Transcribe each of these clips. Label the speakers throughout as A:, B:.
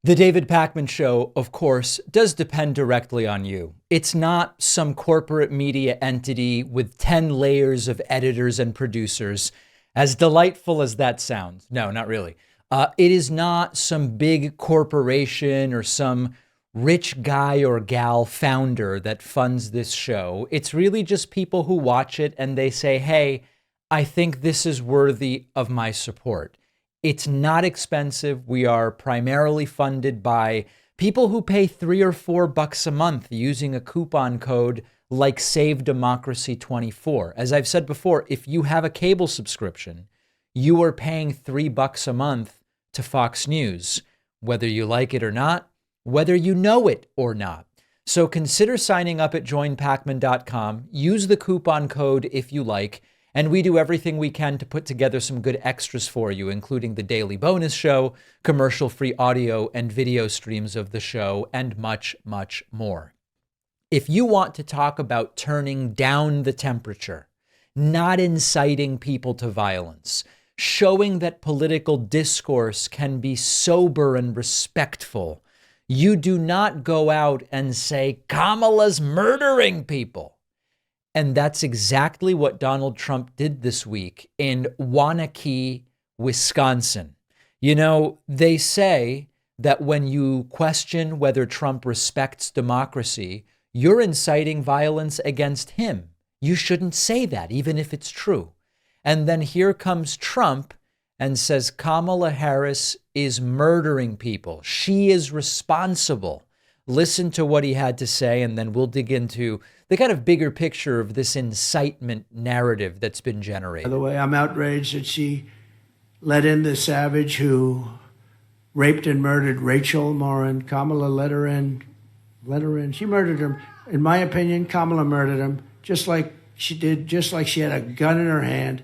A: The David Pakman Show, of course, does depend directly on you. It's not some corporate media entity with 10 layers of editors and producers, as delightful as that sounds. No, not really. It is not some big corporation or some rich guy or gal founder that funds this show. It's really just people who watch it and they say, hey, I think this is worthy of my support. It's not expensive. We are primarily funded by people who pay $3 or $4 a month using a coupon code like Save Democracy 24. As I've said before, if you have a cable subscription, you are paying $3 a month to Fox News, whether you like it or not, whether you know it or not. So consider signing up at joinpakman.com. Use the coupon code if you like. And we do everything we can to put together some good extras for you, including the daily bonus show, commercial-free audio and video streams of the show, and much, much more. If you want to talk about turning down the temperature, not inciting people to violence, showing that political discourse can be sober and respectful, you do not go out and say, Kamala's murdering people. And that's exactly what Donald Trump did this week in Waunakee, Wisconsin. You know, they say that when you question whether Trump respects democracy, you're inciting violence against him. You shouldn't say that, even if it's true. And then here comes Trump and says Kamala Harris is murdering people. She is responsible. Listen to what he had to say, and then we'll dig into the kind of bigger picture of this incitement narrative that's been generated.
B: By the way, I'm outraged that she let in the savage who raped and murdered Rachel Morin. Kamala let her in. She murdered him. In my opinion, Kamala murdered him, just like she did, just like she had a gun in her hand.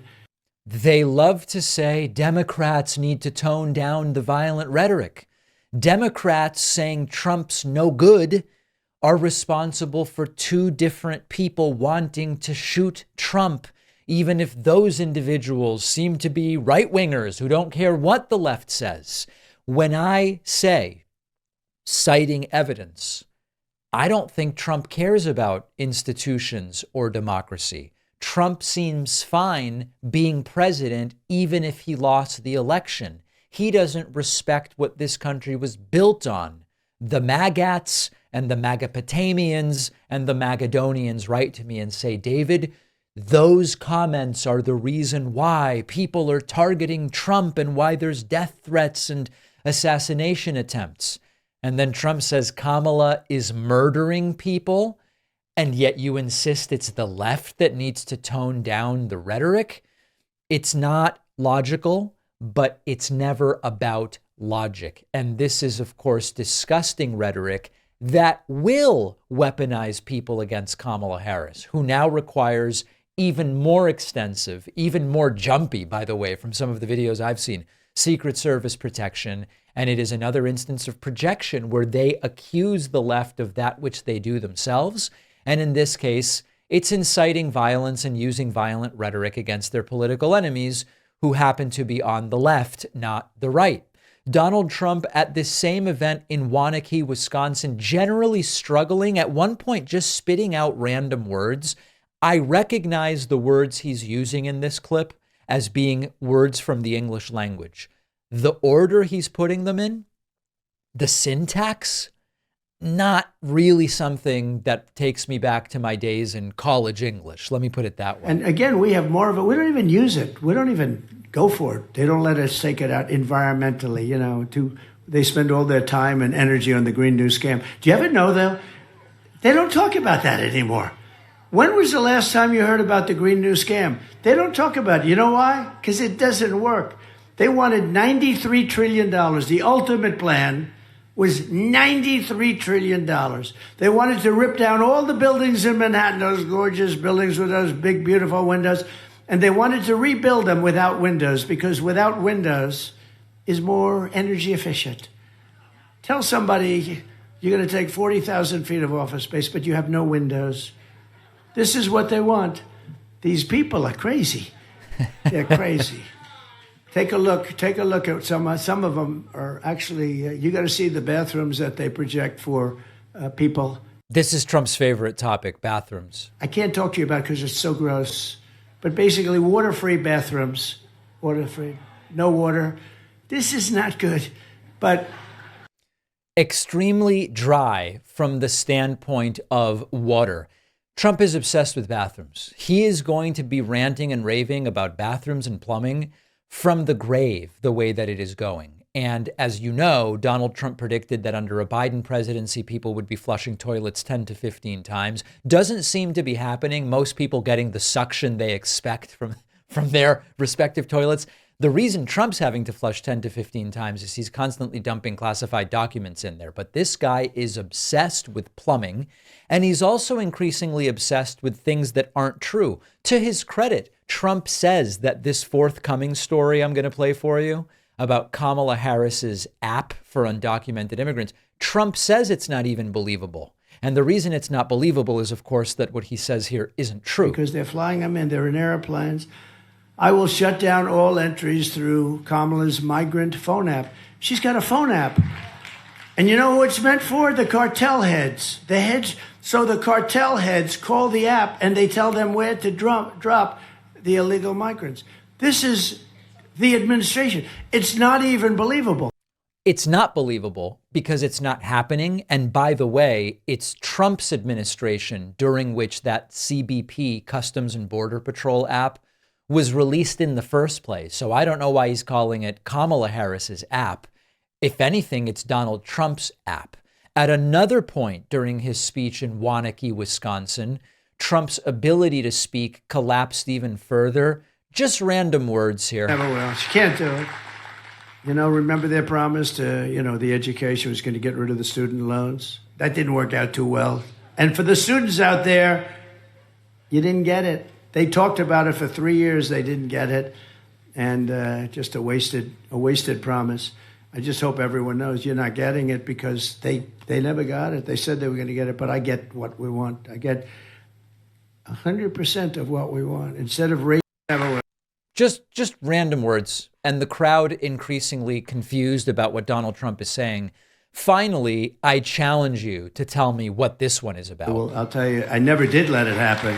A: They love to say Democrats need to tone down the violent rhetoric. Democrats saying Trump's no good are responsible for two different people wanting to shoot Trump, even if those individuals seem to be right-wingers who don't care what the left says. When I say, citing evidence, I don't think Trump cares about institutions or democracy. Trump seems fine being president, even if he lost the election. He doesn't respect what this country was built on. The Magats and the Magapotamians and the Magadonians write to me and say, David, those comments are the reason why people are targeting Trump and why there's death threats and assassination attempts. And then Trump says Kamala is murdering people, and yet you insist it's the left that needs to tone down the rhetoric. It's not logical, but it's never about logic. And this is, of course, disgusting rhetoric that will weaponize people against Kamala Harris, who now requires even more extensive, even more jumpy, by the way, from some of the videos I've seen, Secret Service protection. And it is another instance of projection where they accuse the left of that which they do themselves. And in this case, it's inciting violence and using violent rhetoric against their political enemies who happen to be on the left, not the right. Donald Trump at this same event in Waunakee, Wisconsin, generally struggling, at one point just spitting out random words. I recognize the words he's using in this clip as being words from the English language. The order he's putting them in, the syntax, not really something that takes me back to my days in college English. Let me put it that way.
B: And again, we have more of it. We don't even use it. We don't even go for it. They don't let us take it out environmentally, they spend all their time and energy on the Green New scam. Do you ever know, though, they don't talk about that anymore. When was the last time you heard about the Green New scam? They don't talk about it. You know why? Because it doesn't work. They wanted $93 trillion. The ultimate plan was $93 trillion. They wanted to rip down all the buildings in Manhattan, those gorgeous buildings with those big, beautiful windows, and they wanted to rebuild them without windows, because without windows is more energy efficient. Tell somebody you're going to take 40,000 feet of office space, but you have no windows. This is what they want. These people are crazy. They're crazy. Take a look. Take a look at some of them are actually. You got to see the bathrooms that they project for people.
A: This is Trump's favorite topic: bathrooms.
B: I can't talk to you about it because it's so gross. But basically, water-free bathrooms, water-free, no water. This is not good. But
A: extremely dry from the standpoint of water. Trump is obsessed with bathrooms. He is going to be ranting and raving about bathrooms and plumbing from the grave, the way that it is going. And as you know, Donald Trump predicted that under a Biden presidency, people would be flushing toilets 10 to 15 times. Doesn't seem to be happening. Most people getting the suction they expect from their respective toilets. The reason Trump's having to flush 10 to 15 times is he's constantly dumping classified documents in there. But this guy is obsessed with plumbing, and he's also increasingly obsessed with things that aren't true. To his credit, Trump says that this forthcoming story I'm going to play for you about Kamala Harris's app for undocumented immigrants, Trump says it's not even believable. And the reason it's not believable is, of course, that what he says here isn't true.
B: Because they're flying them in, they're in airplanes. I will shut down all entries through Kamala's migrant phone app. She's got a phone app. And you know who it's meant for? The cartel heads. The heads. So the cartel heads call the app and they tell them where to drop the illegal migrants. This is the administration. It's not even believable.
A: It's not believable because it's not happening. And by the way, it's Trump's administration during which that CBP, Customs and Border Patrol app, was released in the first place. So I don't know why he's calling it Kamala Harris's app. If anything, it's Donald Trump's app. At another point during his speech in Waunakee, Wisconsin, Trump's ability to speak collapsed even further. Just random words here.
B: Never will. She can't do it. You know, remember their promise to, the education was going to get rid of the student loans? That didn't work out too well. And for the students out there, you didn't get it. They talked about it for 3 years. They didn't get it. And just a wasted promise. I just hope everyone knows you're not getting it because they never got it. They said they were going to get it, but I get what we want. I get 100% of what we want instead of raising.
A: Just random words. And the crowd increasingly confused about what Donald Trump is saying. Finally, I challenge you to tell me what this one is about.
B: Well, I'll tell you, I never did let it happen.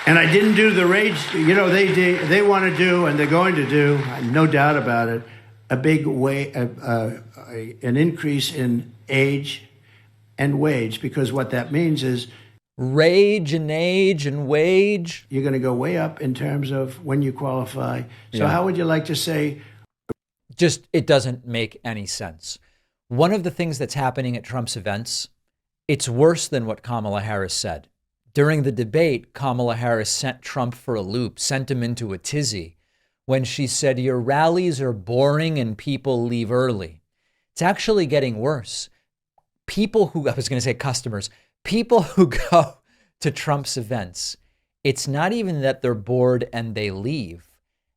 B: And I didn't do the rage. They want to do, and they're going to do, no doubt about it, a big an increase in age and wage, because what that means is
A: rage and age and wage.
B: You're going to go way up in terms of when you qualify. So How would you like to say?
A: Just, it doesn't make any sense. One of the things that's happening at Trump's events, it's worse than what Kamala Harris said. During the debate, Kamala Harris sent Trump for a loop, sent him into a tizzy when she said, your rallies are boring and people leave early. It's actually getting worse. People who go to Trump's events, it's not even that they're bored and they leave.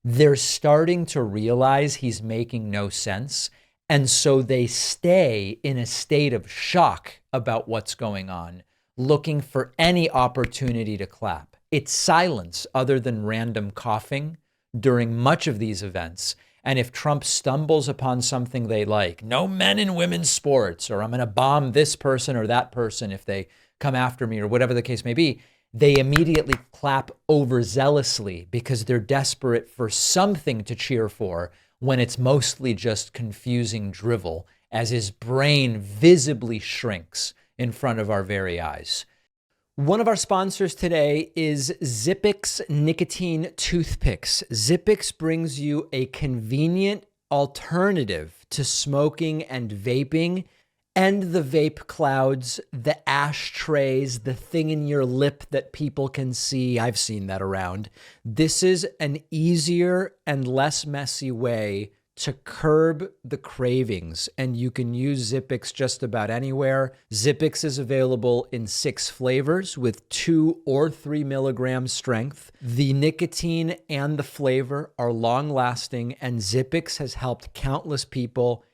A: They're starting to realize he's making no sense. And so they stay in a state of shock about what's going on, looking for any opportunity to clap. It's silence other than random coughing during much of these events. And if Trump stumbles upon something they like, no men in women's sports, or I'm going to bomb this person or that person if they come after me, or whatever the case may be, they immediately clap overzealously because they're desperate for something to cheer for when it's mostly just confusing drivel as his brain visibly shrinks in front of our very eyes. One of our sponsors today is Zippix Nicotine Toothpicks. Zippix brings you a convenient alternative to smoking and vaping and the vape clouds, the ashtrays, the thing in your lip that people can see. I've seen that around. This is an easier and less messy way to curb the cravings, and you can use Zippix just about anywhere. Zippix is available in 6 flavors with 2 or 3 milligrams strength. The nicotine and the flavor are long-lasting, and Zippix has helped countless people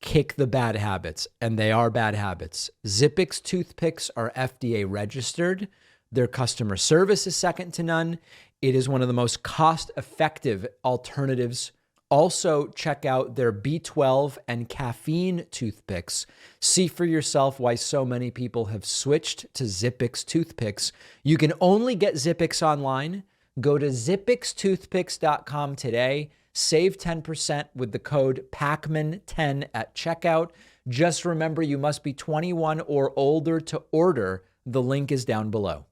A: kick the bad habits, and they are bad habits. Zippix toothpicks are FDA registered. Their customer service is second to none. It is one of the most cost-effective alternatives Also, check out their B12 and caffeine toothpicks. See for yourself why so many people have switched to Zippix toothpicks. You can only get Zippix online. Go to zippixtoothpicks.com today. Save 10% with the code PACMAN10 at checkout. Just remember, you must be 21 or older to order. The link is down below.